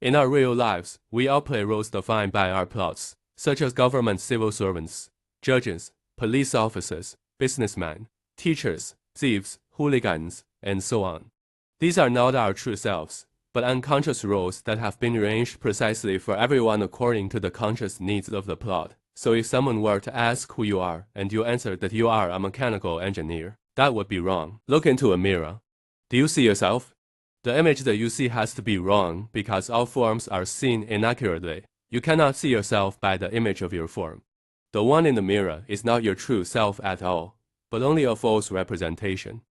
In our real lives, we all play roles defined by our plots, such as government civil servants, judges, police officers, businessmen, teachers, thieves, hooligans, and so on. These are not our true selves, but unconscious roles that have been arranged precisely for everyone according to the conscious needs of the plot. So if someone were to ask who you are, and you answer that you are a mechanical engineer, that would be wrong. Look into a mirror. Do you see yourself? The image that you see has to be wrong because all forms are seen inaccurately. You cannot see yourself by the image of your form. The one in the mirror is not your true self at all, but only a false representation.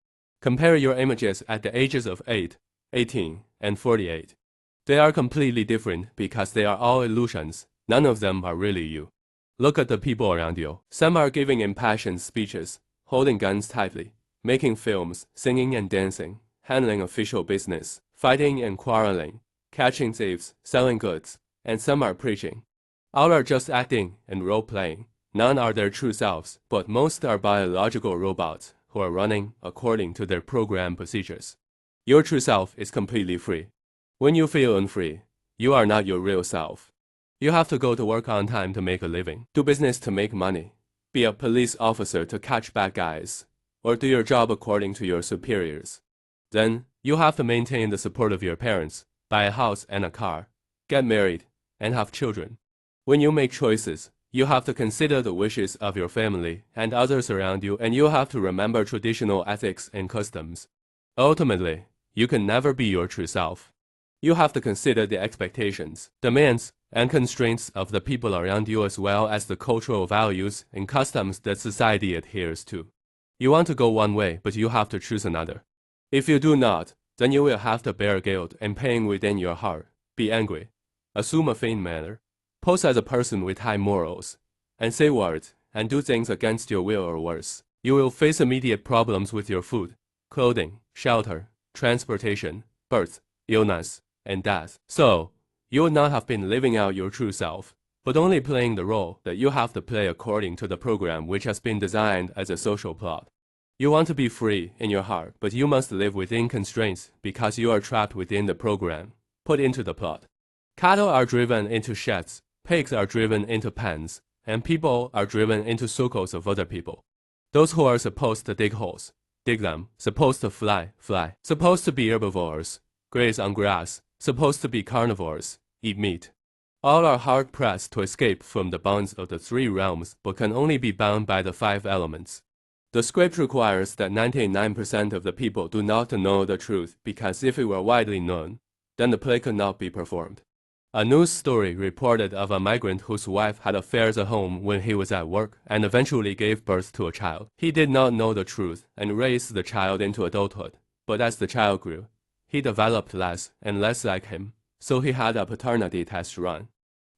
Compare your images at the ages of 8, 18, and 48. They are completely different because they are all illusions. None of them are really you. Look at the people around you. Some are giving impassioned speeches, holding guns tightly, making films, singing and dancing, handling official business, fighting and quarreling, catching thieves, selling goods, and some are preaching. All are just acting and role-playing. None are their true selves, but most are biological robots who are running according to their program procedures. Your true self is completely free. When you feel unfree, you are not your real self. You have to go to work on time to make a living, do business to make money, be a police officer to catch bad guys, or do your job according to your superiors. Then, you have to maintain the support of your parents, buy a house and a car, get married, and have children. When you make choices, you have to consider the wishes of your family and others around you, and you have to remember traditional ethics and customs. Ultimately, you can never be your true self. You have to consider the expectations, demands, and constraints of the people around you as well as the cultural values and customs that society adheres to. You want to go one way, but you have to choose another. If you do not, then you will have to bear guilt and pain within your heart, be angry, assume a feigned manner, pose as a person with high morals, and say words and do things against your will or worse. You will face immediate problems with your food, clothing, shelter, transportation, birth, illness, and death. So, you would not have been living out your true self, but only playing the role that you have to play according to the program which has been designed as a social plot. You want to be free in your heart, but you must live within constraints because you are trapped within the program, put into the plot. Cattle are driven into sheds, pigs are driven into pens, and people are driven into circles of other people. Those who are supposed to dig holes, dig them, supposed to fly, fly, supposed to be herbivores, graze on grass, supposed to be carnivores, eat meat. All are hard-pressed to escape from the bonds of the three realms, but can only be bound by the 5 elements. The script requires that 99% of the people do not know the truth, because if it were widely known, then the play could not be performed. A news story reported of a migrant whose wife had affairs at home when he was at work and eventually gave birth to a child. He did not know the truth and raised the child into adulthood, but as the child grew, he developed less and less like him, so he had a paternity test run.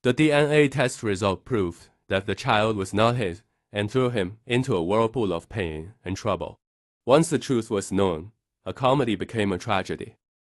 The DNA test result proved that the child was not his and threw him into a whirlpool of pain and trouble. Once the truth was known, a comedy became a tragedy.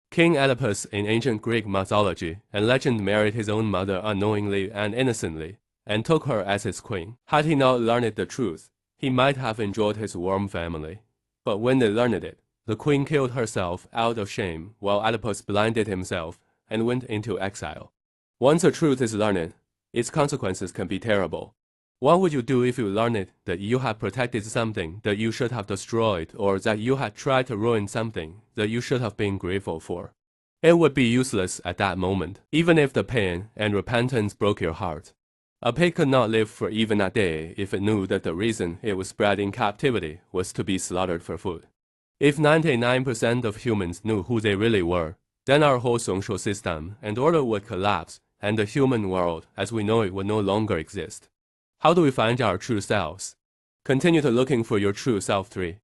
King Oedipus in ancient Greek mythology and legend married his own mother unknowingly and innocently, and took her as his queen. Had he not learned the truth, he might have enjoyed his warm family. But when they learned it, the queen killed herself out of shame, while Oedipus blinded himself and went into exile. Once the truth is learned, its consequences can be terrible. What would you do if you learned that you had protected something that you should have destroyed, or that you had tried to ruin something that you should have been grateful for? It would be useless at that moment, even if the pain and repentance broke your heart. A pig could not live for even a day if it knew that the reason it was bred in captivity was to be slaughtered for food. If 99% of humans knew who they really were, then our whole social system and order would collapse, and the human world as we know it would no longer exist. How do we find our true selves? Continue to looking for your true self 3.